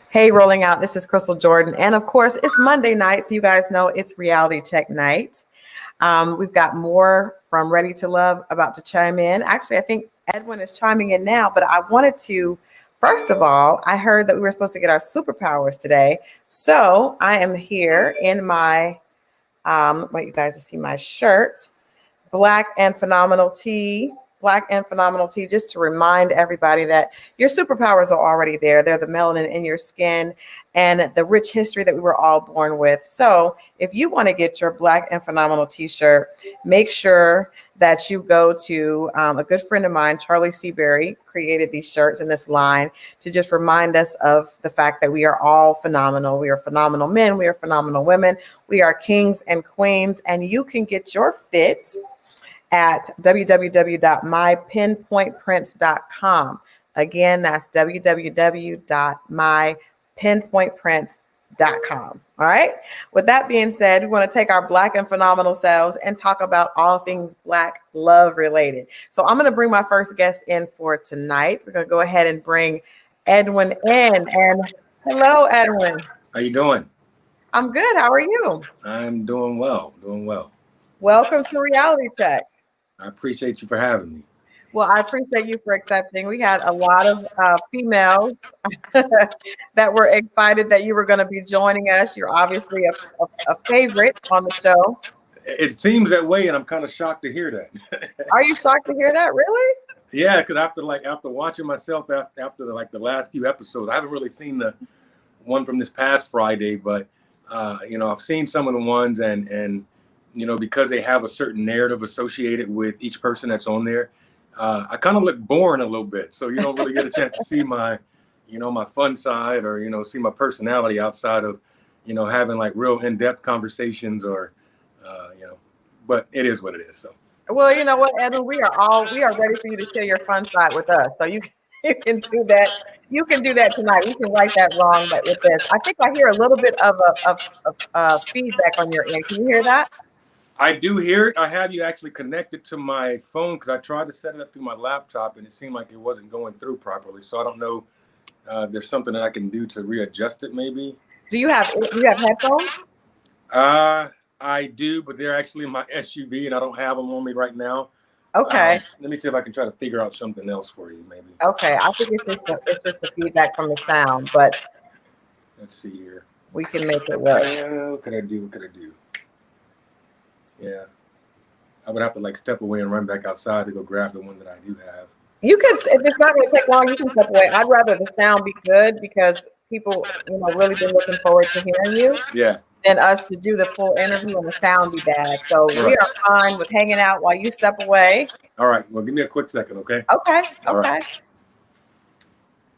Hey, rolling out. This is Crystal Jordan. And of course, it's Monday night. So you guys know it's reality check night. We've got more from Ready to Love about to chime in. Actually, I think Edwin is chiming in now, but I wanted to, first of all, I heard that we were supposed to get our superpowers today. So I am here in my, want you guys to see my shirt, Black and Phenomenal Tea. Black and Phenomenal Tea, just to remind everybody that your superpowers are already there. They're the melanin in your skin and the rich history that we were all born with. So if you want to get your Black and Phenomenal t-shirt, make sure that you go to a good friend of mine, Charlie Seabury, created these shirts in this line to just remind us of the fact that we are all phenomenal. We are phenomenal men. We are phenomenal women. We are kings and queens, and you can get your fit at www.mypinpointprints.com. Again, that's www.mypinpointprints.com. All right. With that being said, we want to take our Black and phenomenal selves and talk about all things Black love related. So I'm going to bring my first guest in for tonight. We're going to go ahead and bring Edwin in. And hello, Edwin. How you doing? I'm good. How are you? I'm doing well. Welcome to Reality Check. I appreciate you for having me. Well, I appreciate you for accepting. We had a lot of females that were excited that you were going to be joining us. You're obviously a favorite on the show. It seems that way, and I'm kind of shocked to hear that. Are you shocked to hear that? Really? Yeah, because after watching myself after the last few episodes, I haven't really seen the one from this past Friday, but I've seen some of the ones and because they have a certain narrative associated with each person that's on there, I kind of look boring a little bit. So you don't really get a chance to see my fun side or, see my personality outside of, having like real in-depth conversations or, but it is what it is. So. Well, you know what, Edwin, we are ready for you to share your fun side with us. So you can do that. You can do that tonight. We can right that wrong, but with this, I think I hear a little bit of feedback on your end. Can you hear that? I do hear it. I have you actually connected to my phone because I tried to set it up through my laptop and it seemed like it wasn't going through properly. So I don't know if there's something that I can do to readjust it maybe. Do you have headphones? I do, but they're actually in my SUV and I don't have them on me right now. Okay. Let me see if I can try to figure out something else for you maybe. Okay. I think it's just the feedback from the sound, but let's see here. We can make it work. What could I do? Yeah, I would have to step away and run back outside to go grab the one that I do have. You can, if it's not going to take long, you can step away. I'd rather the sound be good because people, really been looking forward to hearing you. Yeah. Than us to do the full interview and the sound be bad. So right. We are fine with hanging out while you step away. All right. Well, give me a quick second, okay? Okay. Right.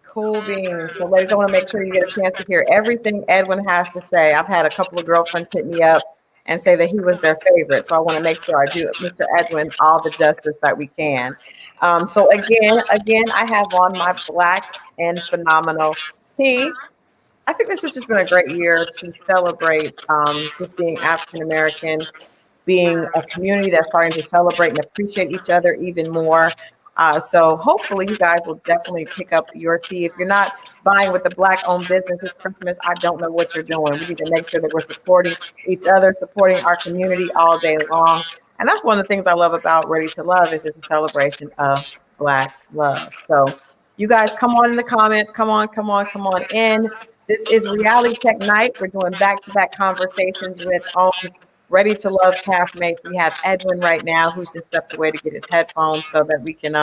Cool beans. So, ladies, I want to make sure you get a chance to hear everything Edwin has to say. I've had a couple of girlfriends hit me up and say that he was their favorite. So I want to make sure I do Mr. Edwin all the justice that we can. So again, I have on my Black and Phenomenal tea. I think this has just been a great year to celebrate just being African-American, being a community that's starting to celebrate and appreciate each other even more. So hopefully you guys will definitely pick up your tea. If you're not buying with the Black-owned business this Christmas, I don't know what you're doing. We need to make sure that we're supporting each other, supporting our community all day long. And that's one of the things I love about Ready to Love is it's a celebration of Black love. So you guys come on in the comments. Come on in. This is Reality Check Night. We're doing back-to-back conversations with Ready to Love castmates. We have Edwin right now, who's just stepped away to get his headphones so that we can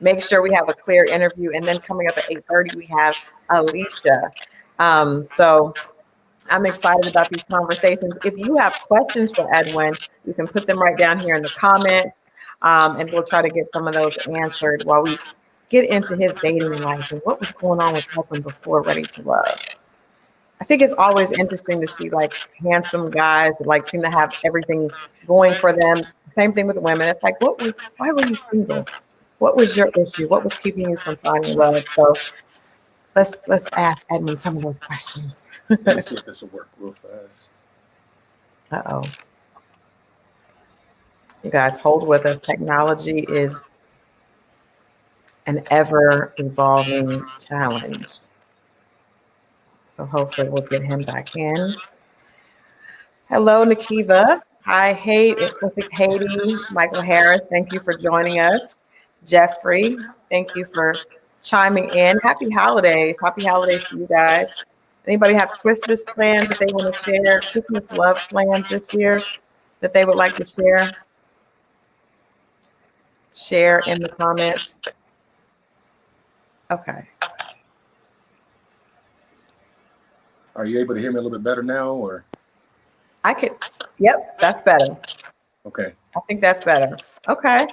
make sure we have a clear interview. And then coming up at 8:30, we have Alicia. So I'm excited about these conversations. If you have questions for Edwin, you can put them right down here in the comments, and we'll try to get some of those answered while we get into his dating life and what was going on with Edwin before Ready to Love. I think it's always interesting to see handsome guys that seem to have everything going for them. Same thing with women. It's like, why were you single? What was your issue? What was keeping you from finding love? So let's ask Edwin some of those questions. Let's see if this will work real fast. Uh-oh. You guys hold with us. Technology is an ever-evolving challenge. So hopefully we'll get him back in. Hello, Nikiva. Hi, it's Pacific Haiti. Michael Harris, thank you for joining us. Jeffrey, thank you for chiming in. Happy holidays. Happy holidays to you guys. Anybody have Christmas plans that they want to share? Christmas love plans this year that they would like to share? Share in the comments. Okay. Are you able to hear me a little bit better now, or? I could, yep, that's better. Okay. I think that's better. Okay.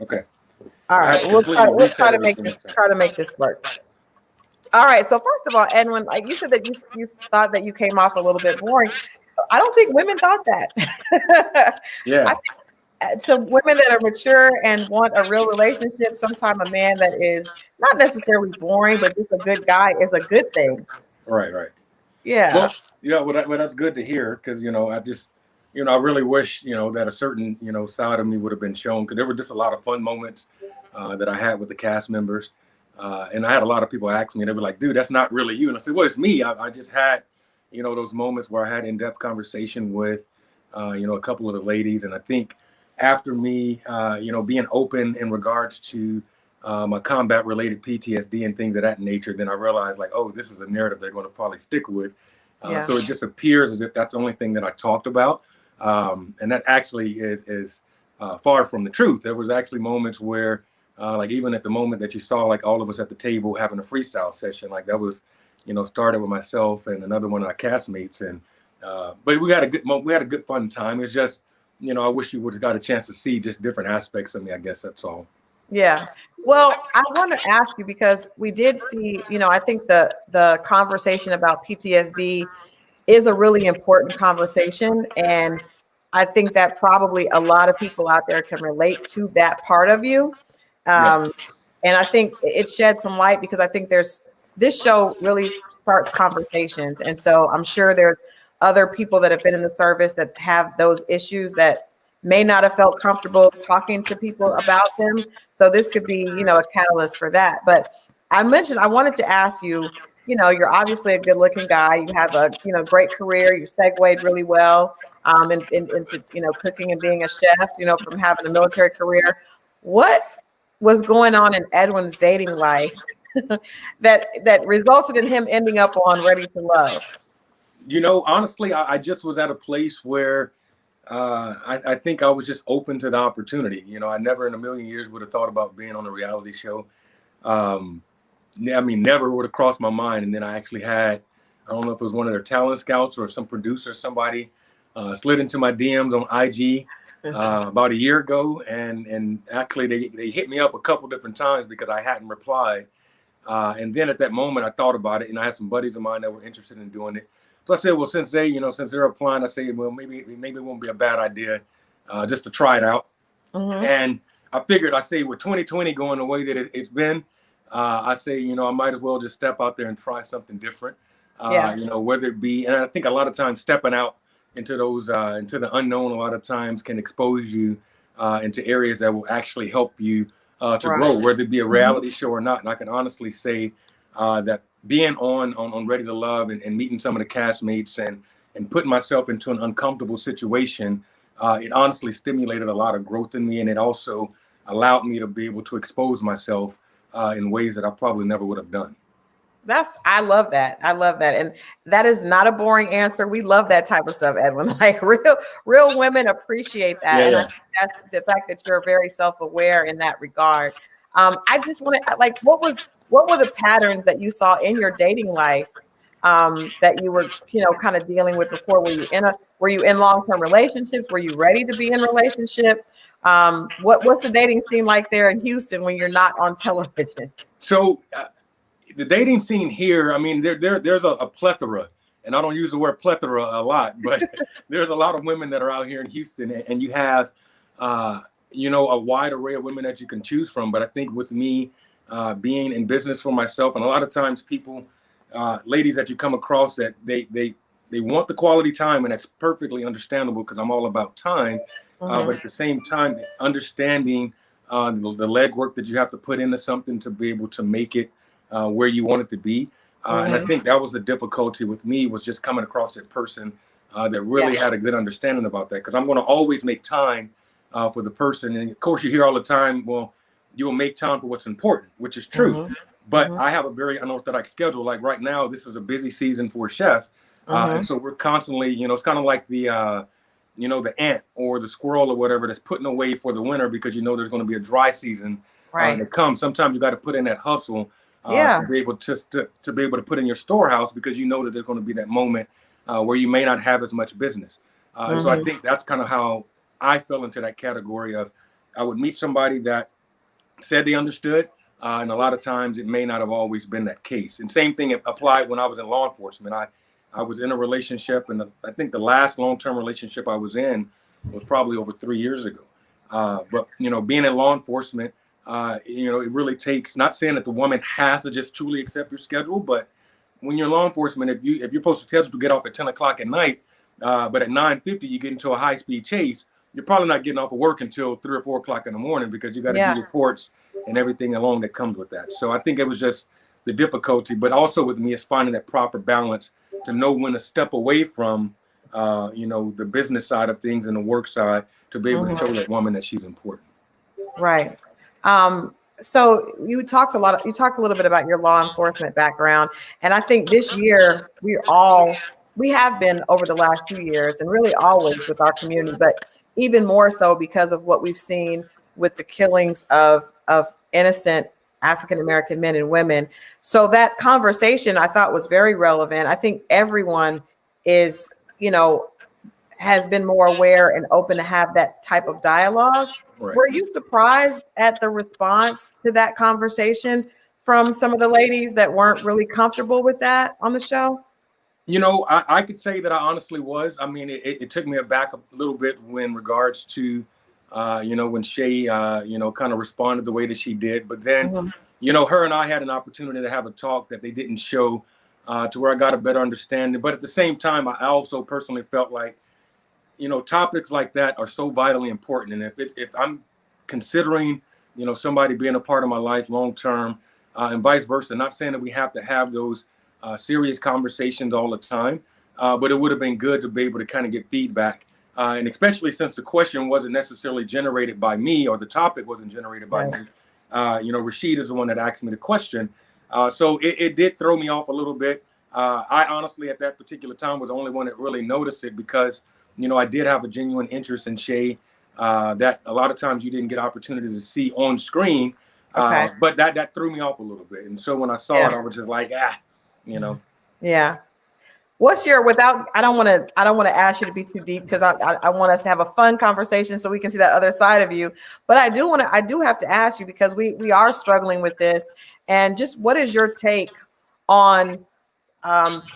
Okay. All right. We'll try to make this work. All right. So first of all, Edwin, like you said that you thought that you came off a little bit boring. I don't think women thought that. Yeah. To women that are mature and want a real relationship, sometimes a man that is not necessarily boring, but just a good guy is a good thing. Right. Yeah. Well, yeah. Well, that's good to hear, because I just, I really wish that a certain side of me would have been shown, because there were just a lot of fun moments that I had with the cast members, and I had a lot of people ask me, they were like, "Dude, that's not really you," and I said, "Well, it's me. I just had those moments where I had in-depth conversation with a couple of the ladies, and I think after me being open in regards to my combat related PTSD and things of that nature, then I realized, like, oh, this is a narrative they're going to probably stick with. So it just appears as if that's the only thing that I talked about. And that actually is far from the truth. There was actually moments where, like, even at the moment that you saw, like, all of us at the table having a freestyle session, like, that was, started with myself and another one of our castmates. And but we had a good fun time. It's just, I wish you would have got a chance to see just different aspects of me. I guess that's all. Yeah. Well, I want to ask you, because we did see, I think the conversation about PTSD is a really important conversation. And I think that probably a lot of people out there can relate to that part of you. And I think it sheds some light, because I think this show really starts conversations. And so I'm sure there's other people that have been in the service that have those issues that may not have felt comfortable talking to people about them. So this could be, a catalyst for that. But I wanted to ask you, you're obviously a good looking guy. You have a, great career. You segued really well into, cooking and being a chef, from having a military career. What was going on in Edwin's dating life that resulted in him ending up on Ready to Love? Honestly, I just was at a place where I think I was just open to the opportunity. I never in a million years would have thought about being on a reality show. Never would have crossed my mind. And then I actually had, I don't know if it was one of their talent scouts or some producer, somebody slid into my DMs on IG about a year ago. And actually they hit me up a couple different times because I hadn't replied. And then at that moment, I thought about it, and I had some buddies of mine that were interested in doing it. So I said, well, since they're applying, I said, well, maybe it won't be a bad idea just to try it out. Mm-hmm. And I figured, I say, with 2020 going the way that it's been, I say, I might as well just step out there and try something different. Whether it be, and I think a lot of times stepping out into those into the unknown, a lot of times can expose you into areas that will actually help you to grow, whether it be a reality show or not. And I can honestly say that being on Ready to Love and meeting some of the castmates and putting myself into an uncomfortable situation, it honestly stimulated a lot of growth in me, and it also allowed me to be able to expose myself in ways that I probably never would have done. I love that. And that is not a boring answer. We love that type of stuff, Edwin. Like real women appreciate that. Yeah, and I think that's the fact that you're very self-aware in that regard. I just want to, like, what were the patterns that you saw in your dating life that you were, kind of dealing with before? Were you in long-term relationships? Were you ready to be in a relationship? What's the dating scene like there in Houston when you're not on television? So, the dating scene here, there's a plethora, and I don't use the word plethora a lot, but there's a lot of women that are out here in Houston, and you have, a wide array of women that you can choose from. But I think with me being in business for myself, and a lot of times people, ladies that you come across, that they want the quality time, and that's perfectly understandable because I'm all about time. But at the same time, understanding the legwork that you have to put into something to be able to make it where you want it to be. And I think that was the difficulty with me, was just coming across that person that really had a good understanding about that. Because I'm going to always make time for the person. And of course, you hear all the time, well, you will make time for what's important, which is true. But I have a very unorthodox schedule. Like right now, this is a busy season for a chef. And so we're constantly, it's kind of like the ant or the squirrel or whatever that's putting away for the winter, because there's going to be a dry season that comes. Sometimes you got to put in that hustle to be able to be able to put in your storehouse, because that there's going to be that moment where you may not have as much business. And so I think that's kind of how I fell into that category of, I would meet somebody that said they understood, and a lot of times it may not have always been that case. And same thing applied when I was in law enforcement. I was in a relationship, and I think the last long-term relationship I was in was probably over 3 years ago. But being in law enforcement, it really takes, not saying that the woman has to just truly accept your schedule, but when you're in law enforcement, if you're supposed to get off at 10 o'clock at night, but at 9:50 you get into a high-speed chase, you're probably not getting off of work until 3 or 4 o'clock in the morning, because you got to do reports and everything along that comes with that. So I think it was just the difficulty, but also with me is finding that proper balance to know when to step away from, the business side of things and the work side, to be able to show that woman that she's important. Right. So you talked a little bit about your law enforcement background. And I think this year we have been, over the last few years, and really always with our community, but even more so because of what we've seen with the killings of innocent African-American men and women. So that conversation I thought was very relevant. I think everyone is, has been more aware and open to have that type of dialogue. Right. Were you surprised at the response to that conversation from some of the ladies that weren't really comfortable with that on the show? I could say that I honestly was. I mean, it took me aback a little bit in regards to, when Shay, kind of responded the way that she did. But then, her and I had an opportunity to have a talk that they didn't show, to where I got a better understanding. But at the same time, I also personally felt like, topics like that are so vitally important. And if I'm considering, somebody being a part of my life long term, and vice versa, not saying that we have to have those serious conversations all the time, but it would have been good to be able to kind of get feedback. And especially since the question wasn't necessarily generated by me, or the topic wasn't generated by me. Rashid is the one that asked me the question. So it did throw me off a little bit. I honestly, at that particular time, was the only one that really noticed it, because I did have a genuine interest in Shay that a lot of times you didn't get opportunity to see on screen. But that threw me off a little bit. And so when I saw it, I was just like, Yeah. What's your, I don't want to ask you to be too deep, because I want us to have a fun conversation so we can see that other side of you. But I do have to ask you, because we are struggling with this. And just, what is your take on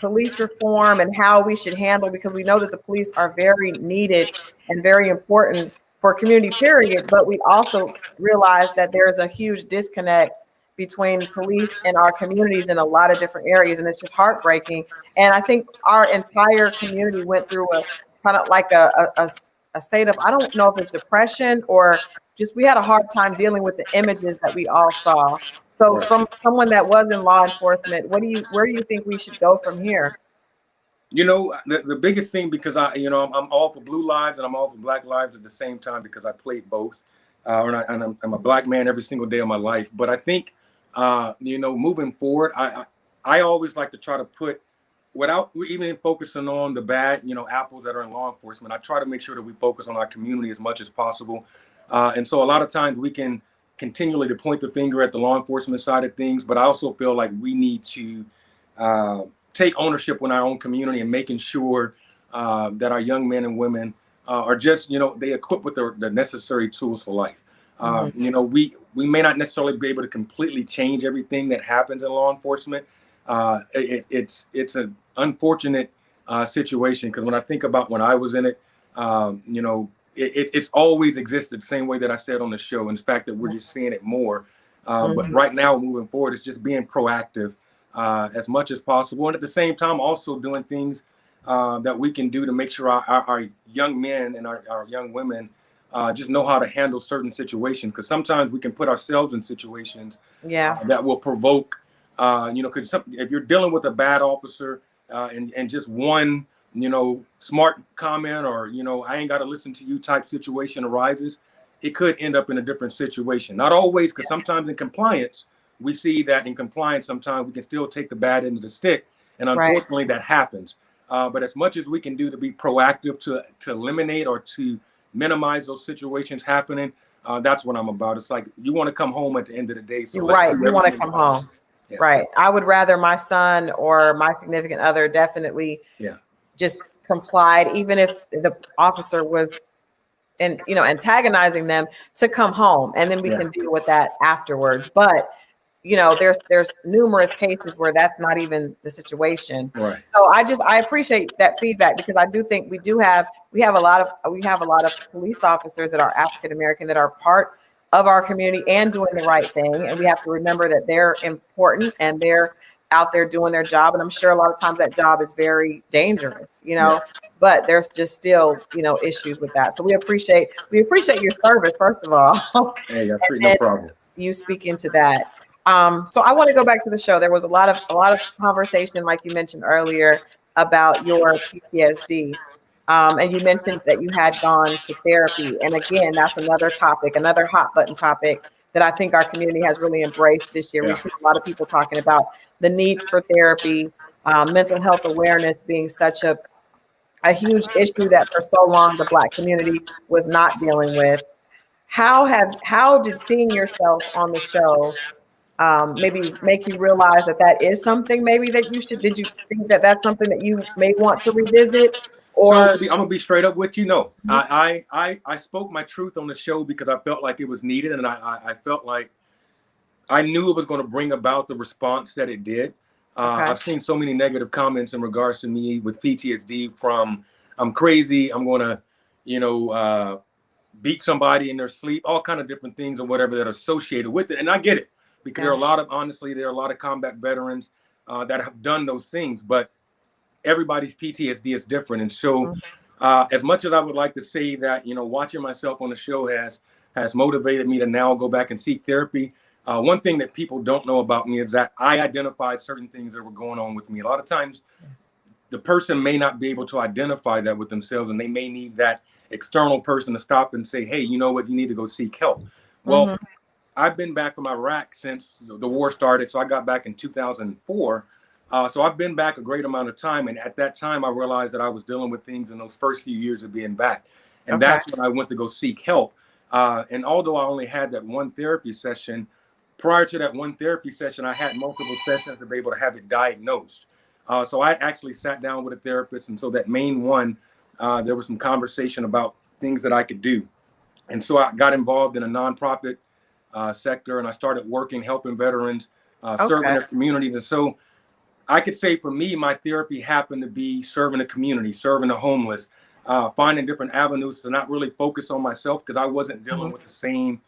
police reform and how we should handle, because we know that the police are very needed and very important for community, period. But we also realize that there is a huge disconnect between police and our communities in a lot of different areas. And it's just heartbreaking. And I think our entire community went through a kind of like a state of, I don't know if it's depression, or just, we had a hard time dealing with the images that we all saw. So from someone that was in law enforcement, where do you think we should go from here? The biggest thing, because I'm all for blue lives and I'm all for black lives at the same time, because I played both, and I'm a black man every single day of my life. But I think, moving forward, I always like to try to put, without even focusing on the bad, apples that are in law enforcement, I try to make sure that we focus on our community as much as possible. And so a lot of times we can continually to point the finger at the law enforcement side of things, but I also feel like we need to take ownership in our own community, and making sure that our young men and women are just, they equipped with the necessary tools for life. We may not necessarily be able to completely change everything that happens in law enforcement. It's an unfortunate situation, because when I think about when I was in it, it's always existed the same way that I said on the show. In fact, that we're just seeing it more. But right now, moving forward, it's just being proactive as much as possible. And at the same time, also doing things that we can do to make sure our young men and our young women just know how to handle certain situations, because sometimes we can put ourselves in situations that will provoke, because if you're dealing with a bad officer and just one, smart comment or, I ain't got to listen to you type situation arises, it could end up in a different situation. Not always, because sometimes in compliance, we see that in compliance, sometimes we can still take the bad end of the stick. And unfortunately, that happens. But as much as we can do to be proactive to eliminate or to minimize those situations happening, that's what I'm about. It's like you want to come home at the end of the day. So you want to come home. Yeah. Right. I would rather my son or my significant other definitely just complied, even if the officer was antagonizing them, to come home, and then we can deal with that afterwards. But there's numerous cases where that's not even the situation. Right. So I appreciate that feedback, because I do think we have a lot of police officers that are African American that are part of our community and doing the right thing. And we have to remember that they're important and they're out there doing their job. And I'm sure a lot of times that job is very dangerous, but there's just still, issues with that. So we appreciate your service, first of all. Hey, that's no problem. You speak into that. So I want to go back to the show. There was a lot of conversation, like you mentioned earlier, about your PTSD. And you mentioned that you had gone to therapy. And again, that's another topic, another hot button topic that I think our community has really embraced this year. We've seen a lot of people talking about the need for therapy, mental health awareness being such a huge issue that for so long the Black community was not dealing with. How did seeing yourself on the show maybe make you realize that is something maybe that you should? Did you think that that's something that you may want to revisit? Or so I'm gonna be straight up with you. No, I spoke my truth on the show because I felt like it was needed, and I felt like I knew it was going to bring about the response that it did. I've seen so many negative comments in regards to me with PTSD, from I'm crazy, I'm going to, beat somebody in their sleep, all kind of different things or whatever that are associated with it. And I get it, because there are a lot of combat veterans that have done those things, but everybody's PTSD is different. And so as much as I would like to say that, watching myself on the show has motivated me to now go back and seek therapy. One thing that people don't know about me is that I identified certain things that were going on with me. A lot of times the person may not be able to identify that with themselves, and they may need that external person to stop and say, hey, you know what, you need to go seek help. Well, I've been back from Iraq since the war started. So I got back in 2004. So I've been back a great amount of time. And at that time, I realized that I was dealing with things in those first few years of being back. And that's when I went to go seek help. And although I only had that one therapy session, prior to that one therapy session, I had multiple sessions to be able to have it diagnosed. So I actually sat down with a therapist. And so that main one, there was some conversation about things that I could do. And so I got involved in a nonprofit sector, and I started working, helping veterans, serving their communities. And so I could say for me, my therapy happened to be serving the community, serving the homeless, finding different avenues to not really focus on myself, because I wasn't dealing with the same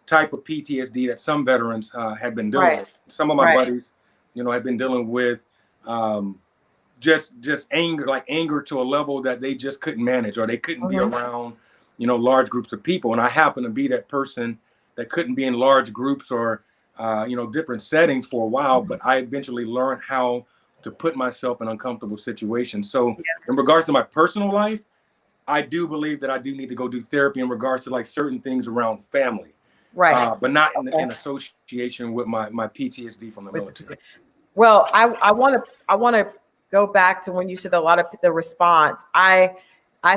type of PTSD that some veterans had been dealing with. Some of my buddies, had been dealing with just anger to a level that they just couldn't manage, or they couldn't be around, large groups of people. And I happened to be that person that couldn't be in large groups or, different settings for a while, but I eventually learned how to put myself in uncomfortable situations. So in regards to my personal life, I do believe that I do need to go do therapy in regards to like certain things around family, but not in association with my PTSD from the military. Well, I want to go back to when you said a lot of the response. I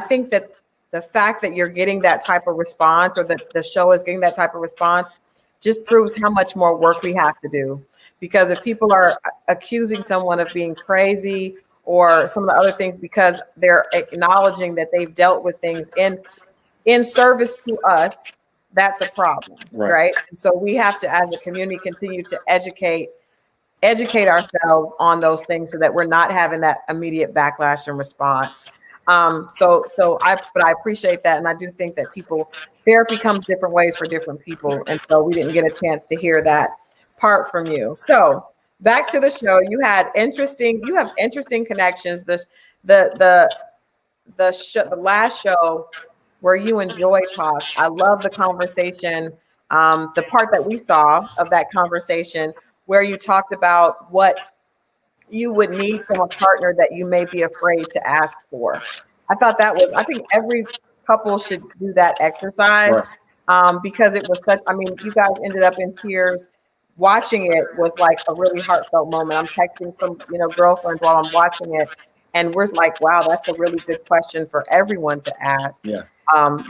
think that the fact that you're getting that type of response, or that the show is getting that type of response, just proves how much more work we have to do. Because if people are accusing someone of being crazy or some of the other things, because they're acknowledging that they've dealt with things in service to us, that's a problem, right? And so we have to, as a community, continue to educate ourselves on those things so that we're not having that immediate backlash and response. But I appreciate that. And I do think that therapy comes different ways for different people. And so we didn't get a chance to hear that part from you. So back to the show, you have interesting connections. The last show, where you and Joy talked. I love the conversation, the part that we saw of that conversation where you talked about what you would need from a partner that you may be afraid to ask for. I thought that was, I think every couple should do that exercise, Right. because it was such, I mean, you guys ended up in tears. Watching it was like a really heartfelt moment. I'm texting some, girlfriends while I'm watching it, and we're like, wow, that's a really good question for everyone to ask. Yeah.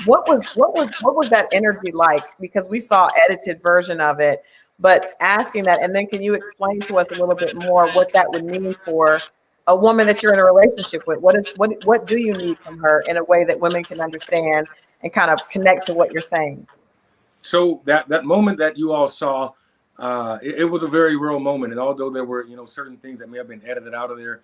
What was that energy like? Because we saw edited version of it, but asking that, and then can you explain to us a little bit more what that would mean for a woman that you're in a relationship with? What do you need from her in a way that women can understand and kind of connect to what you're saying? So that moment that you all saw, it was a very real moment, and although there were certain things that may have been edited out of there,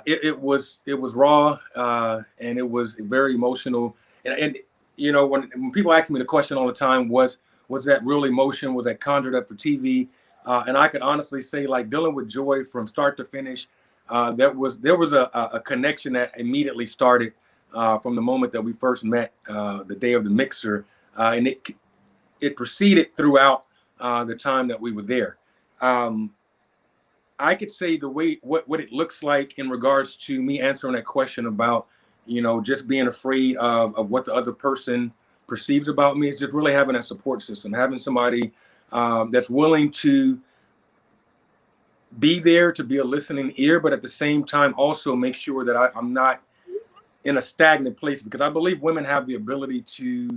it was raw, and it was very emotional. And when people ask me the question all the time, was that real emotion? Was that conjured up for TV? And I could honestly say, like, dealing with Joy from start to finish, there was a connection that immediately started from the moment that we first met, the day of the mixer, and it proceeded throughout the time that we were there. Um, I could say the way what it looks like in regards to me answering that question about just being afraid of what the other person perceives about me is just really having that support system, having somebody that's willing to be there, to be a listening ear, but at the same time also make sure that I'm not in a stagnant place, because I believe women have the ability to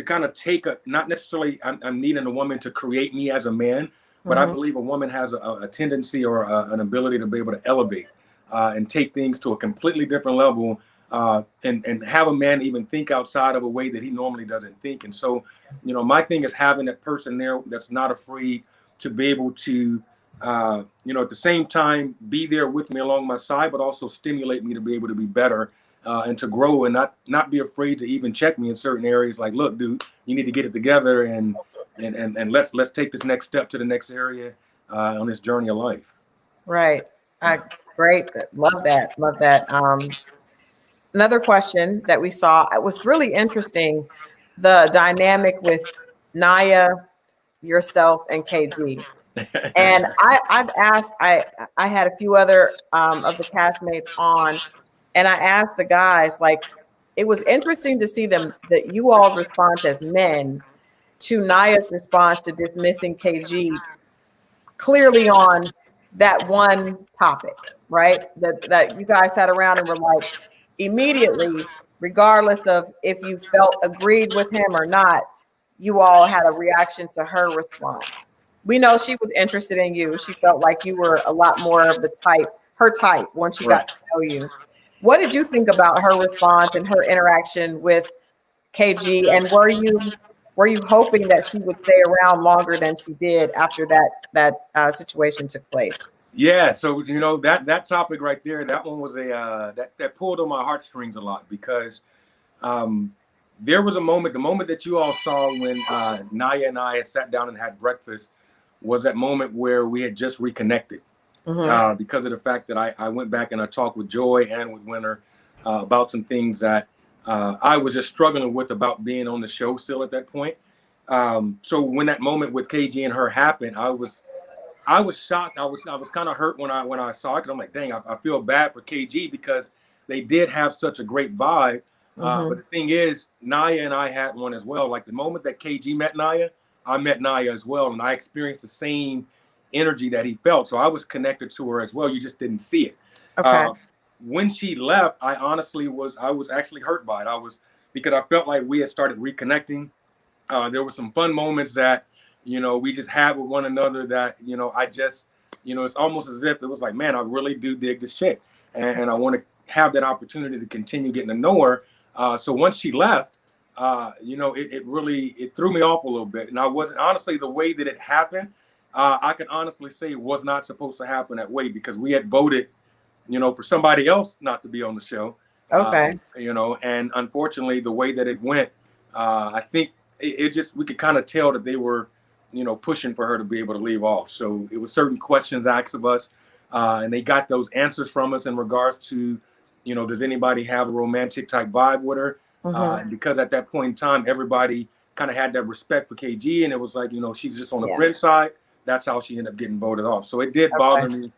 kind of take not necessarily I'm needing a woman to create me as a man, but I Hmm. believe a woman has a tendency or an ability to be able to elevate and take things to a completely different level, and have a man even think outside of a way that he normally doesn't think. And so, my thing is having that person there that's not afraid to be able to, at the same time, be there with me along my side, but also stimulate me to be able to be better, and to grow, and not be afraid to even check me in certain areas. Like, look, dude, you need to get it together, and let's take this next step to the next area on this journey of life. Right. Great. Love that. Love that. Another question that we saw, it was really interesting, the dynamic with Naya, yourself, and KG. And I've asked, I had a few other of the castmates on, and I asked the guys, like, it was interesting to see them, that you all's response as men to Naya's response to dismissing KG clearly on that one topic, right? That you guys sat around and were like, immediately, regardless of if you felt agreed with him or not, you all had a reaction to her response. We know she was interested in you. She felt like you were a lot more of the type, her type, once she got Right. to know you. What did you think about her response and her interaction with KG? And were you hoping that she would stay around longer than she did after that situation took place? Yeah, so that topic right there, that one was that pulled on my heartstrings a lot, because um, there was a moment, the moment that you all saw when Naya and I had sat down and had breakfast, was that moment where we had just reconnected, Hmm. because of the fact that I went back and I talked with Joy and with Winter about some things that I was just struggling with about being on the show still at that point. So when that moment with KG and her happened, I was shocked. I was kind of hurt when I saw it, because I'm like, dang, I feel bad for KG, because they did have such a great vibe. But Hmm. the thing is, Naya and I had one as well. Like, the moment that KG met Naya, I met Naya as well, and I experienced the same energy that he felt. So I was connected to her as well. You just didn't see it. Okay. Uh, when she left, I was actually hurt by it. I was, because I felt like we had started reconnecting. There were some fun moments that we just had with one another, that I just it's almost as if it was like, man, I really do dig this chick, and I want to have that opportunity to continue getting to know her. So once she left, it really threw me off a little bit, and I wasn't, honestly, the way that it happened. I can honestly say it was not supposed to happen that way, because we had voted for somebody else not to be on the show. Okay. And unfortunately, the way that it went, I think it just, we could kind of tell that they were, pushing for her to be able to leave off. So it was certain questions asked of us, and they got those answers from us in regards to, does anybody have a romantic type vibe with her? And because at that point in time, everybody kind of had that respect for KG, and it was like, she's just on the friend side. That's how she ended up getting voted off. So it did bother me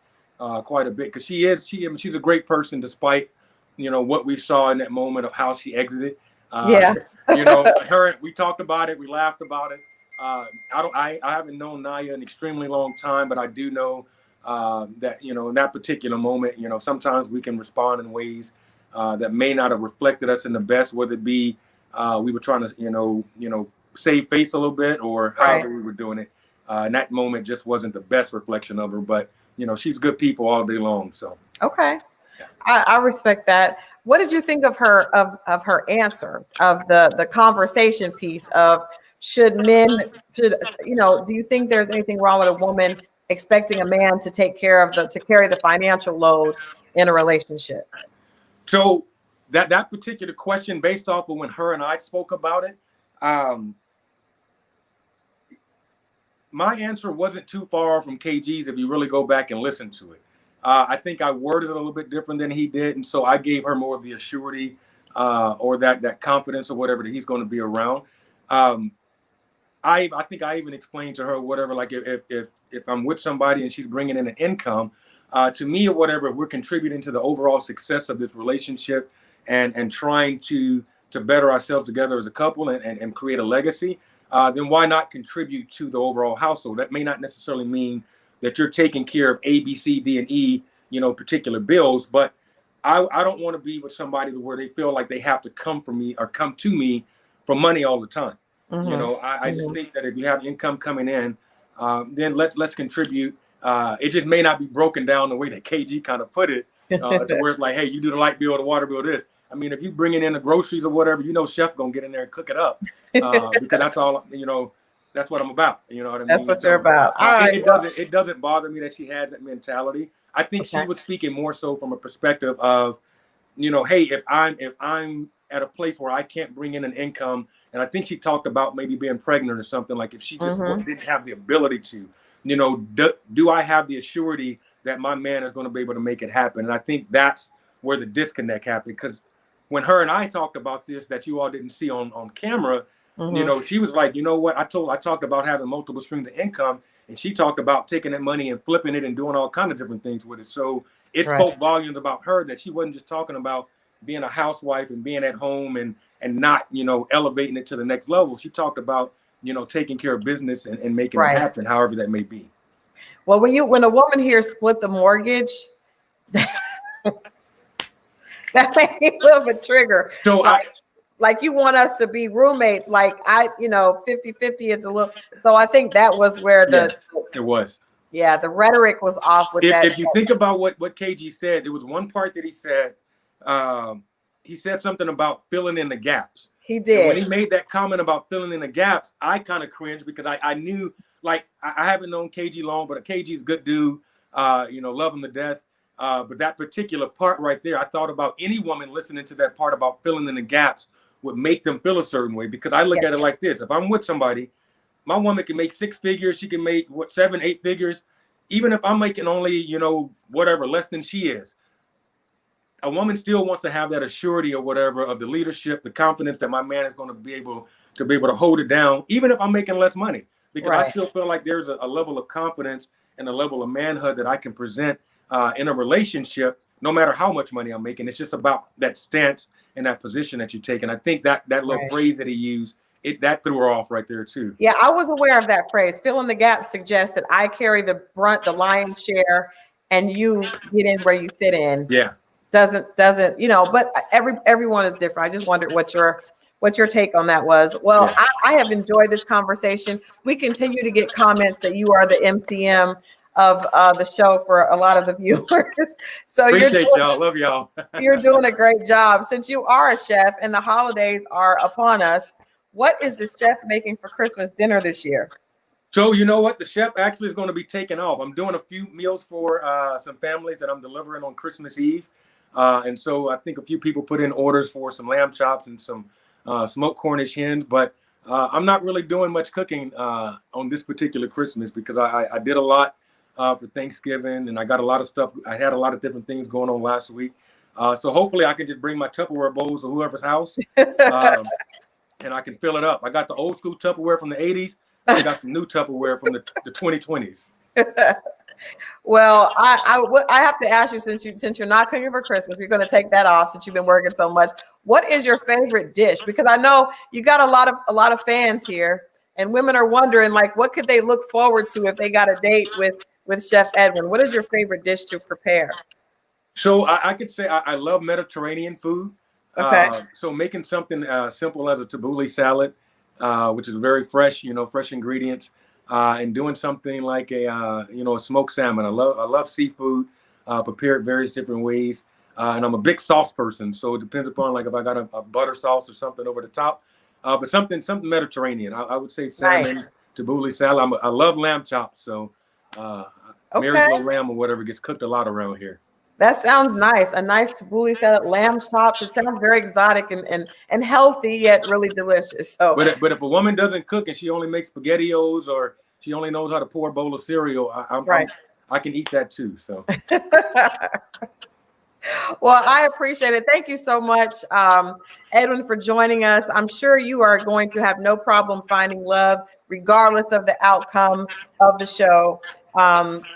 quite a bit, because she's a great person, despite what we saw in that moment of how she exited. We talked about it, we laughed about it. I haven't known Naya an extremely long time, but I do know that in that particular moment, sometimes we can respond in ways that may not have reflected us in the best, whether it be we were trying to save face a little bit, or however we were doing it. And that moment just wasn't the best reflection of her, but she's good people all day long. So okay, I respect that. What did you think of her of her answer, of the conversation piece of should do you think there's anything wrong with a woman expecting a man to carry the financial load in a relationship? So that particular question, based off of when her and I spoke about it, my answer wasn't too far from KG's if you really go back and listen to it. I think I worded it a little bit different than he did, and so I gave her more of the assurity or that confidence or whatever that he's going to be around. I think I even explained to her whatever, like if I'm with somebody and she's bringing in an income, to me or whatever, if we're contributing to the overall success of this relationship and trying to better ourselves together as a couple and create a legacy, then why not contribute to the overall household? That may not necessarily mean that you're taking care of A, B, C, D, and E, particular bills, but I don't want to be with somebody where they feel like they have to come to me for money all the time. I just think that if you have income coming in, then let's contribute. It just may not be broken down the way that KG kind of put it, to where it's like, hey, you do the light bill, the water bill, this. I mean, if you bringing in the groceries or whatever, Chef gonna get in there and cook it up, because that's all. That's what I'm about. You know what I mean? That's what you're about. It doesn't bother me that she has that mentality. I think she was speaking more so from a perspective of, hey, if I'm at a place where I can't bring in an income, and I think she talked about maybe being pregnant or something, like if she just didn't have the ability to, do I have the assurity that my man is going to be able to make it happen? And I think that's where the disconnect happened, because when her and I talked about this, that you all didn't see on camera, she was like, what? I talked about having multiple streams of income, and she talked about taking that money and flipping it and doing all kinds of different things with it. So it spoke volumes about her, that she wasn't just talking about being a housewife and being at home and not, elevating it to the next level. She talked about, taking care of business and making it happen, however that may be. Well, when a woman here split the mortgage, that made me a little bit trigger. So like you want us to be roommates, like 50-50, it's a little, so I think that was where it was. Yeah, the rhetoric was off with that. If you think about what KG said, there was one part that he said something about filling in the gaps. He did. And when he made that comment about filling in the gaps, I kind of cringed, because I knew, like, I haven't known KG long, but KG's a good dude, love him to death. But that particular part right there, I thought about any woman listening to that part about filling in the gaps would make them feel a certain way, because I look at it like this. If I'm with somebody, my woman can make 6 figures, she can make 7, 8 figures. Even if I'm making only, whatever, less than she is, a woman still wants to have that assurity or whatever of the leadership, the confidence that my man is going to be able to hold it down, even if I'm making less money, because I still feel like there's a level of confidence and a level of manhood that I can present in a relationship, no matter how much money I'm making. It's just about that stance and that position that you take. And I think that little phrase that he used, that threw her off right there too. Yeah, I was aware of that phrase. Fill in the gap suggests that I carry the brunt, the lion's share, and you get in where you fit in. Yeah. Doesn't, but everyone is different. I just wondered what your take on that was. Well, I have enjoyed this conversation. We continue to get comments that you are the MCM of the show for a lot of the viewers. So appreciate y'all. Love y'all. You're doing a great job. Since you are a chef and the holidays are upon us, what is the chef making for Christmas dinner this year? So you know what? The chef actually is going to be taking off. I'm doing a few meals for some families that I'm delivering on Christmas Eve. And so I think a few people put in orders for some lamb chops and some smoked Cornish hens. But I'm not really doing much cooking on this particular Christmas, because I did a lot for Thanksgiving, and I got a lot of stuff. I had a lot of different things going on last week. So hopefully I can just bring my Tupperware bowls to whoever's house, and I can fill it up. I got the old school Tupperware from the 80s. I got some new Tupperware from the 2020s. Well, I have to ask you, since you're not cooking for Christmas, we're going to take that off since you've been working so much. What is your favorite dish? Because I know you got a lot of fans here, and women are wondering, like, what could they look forward to if they got a date with Chef Edwin? What is your favorite dish to prepare? So I could say I love Mediterranean food. Okay. So making something simple as a tabbouleh salad, which is very fresh, fresh ingredients, and doing something like a smoked salmon. I love seafood, prepared various different ways, and I'm a big sauce person. So it depends upon like if I got a butter sauce or something over the top, but something Mediterranean. I would say salmon, Nice. tabbouleh salad. I love lamb chops, so Mary's Okay. little lamb or whatever gets cooked a lot around here. That sounds nice. A nice tabbouleh salad, lamb chops. It sounds very exotic and healthy, yet really delicious. So, But if a woman doesn't cook and she only makes SpaghettiOs or she only knows how to pour a bowl of cereal, right. I can eat that too. So Well, I appreciate it. Thank you so much, Edwin, for joining us. I'm sure you are going to have no problem finding love, regardless of the outcome of the show,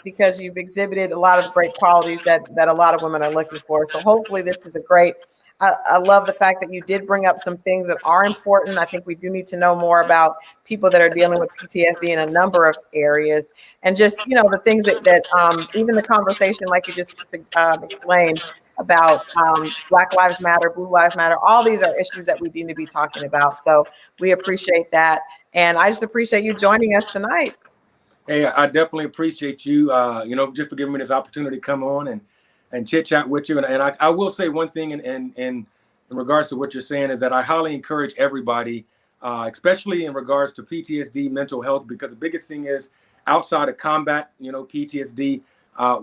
because you've exhibited a lot of great qualities that a lot of women are looking for. So hopefully this is a great. I love the fact that you did bring up some things that are important. I think we do need to know more about people that are dealing with PTSD in a number of areas, and just the things that even the conversation, like you just explained about Black Lives Matter, Blue Lives Matter. All these are issues that we need to be talking about. So we appreciate that. And I just appreciate you joining us tonight. hey, I definitely appreciate you, just for giving me this opportunity to come on and chit chat with you. And I will say one thing in regards to what you're saying is that I highly encourage everybody, especially in regards to PTSD, mental health, because the biggest thing is outside of combat, PTSD,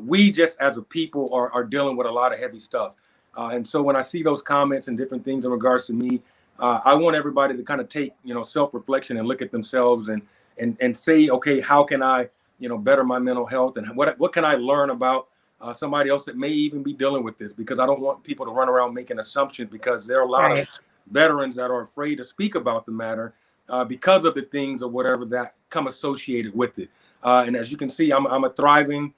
we just as a people are dealing with a lot of heavy stuff. And so when I see those comments and different things in regards to me, I want everybody to kind of take, self-reflection and look at themselves and say, okay, how can I, better my mental health, and what can I learn about somebody else that may even be dealing with this? Because I don't want people to run around making assumptions, because there are a lot of veterans that are afraid to speak about the matter because of the things or whatever that come associated with it. And as you can see, I'm a thriving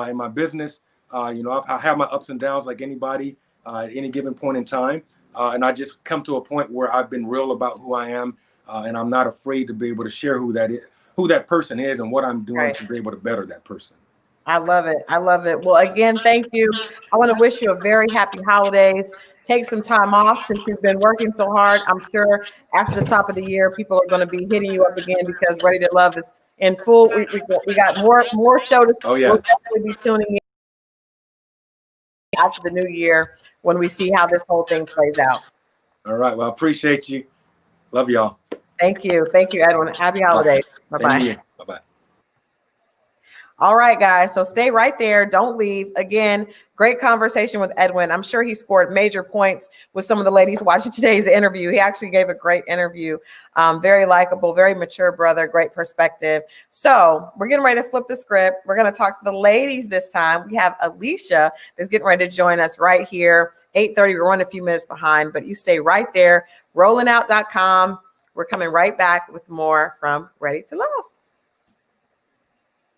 in my business. I have my ups and downs like anybody at any given point in time. And I just come to a point where I've been real about who I am, and I'm not afraid to be able to share who that person is and what I'm doing to be able to better that person. I love it. I love it. Well, again, thank you. I want to wish you a very happy holidays. Take some time off since you've been working so hard. I'm sure after the top of the year, people are going to be hitting you up again because Ready to Love is in full. We got more show to. Oh yeah. We'll definitely be tuning in after the new year when we see how this whole thing plays out. All right. Well, I appreciate you. Love y'all. Thank you. Thank you, Edwin. Happy holidays. Bye-bye. Bye-bye. All right, guys. So stay right there. Don't leave. Again, great conversation with Edwin. I'm sure he scored major points with some of the ladies watching today's interview. He actually gave a great interview. Very likable, very mature brother, great perspective. So we're getting ready to flip the script. We're going to talk to the ladies this time. We have Alicia that's getting ready to join us right here. 8:30. We're running a few minutes behind, but you stay right there. Rollingout.com. We're coming right back with more from Ready to Love.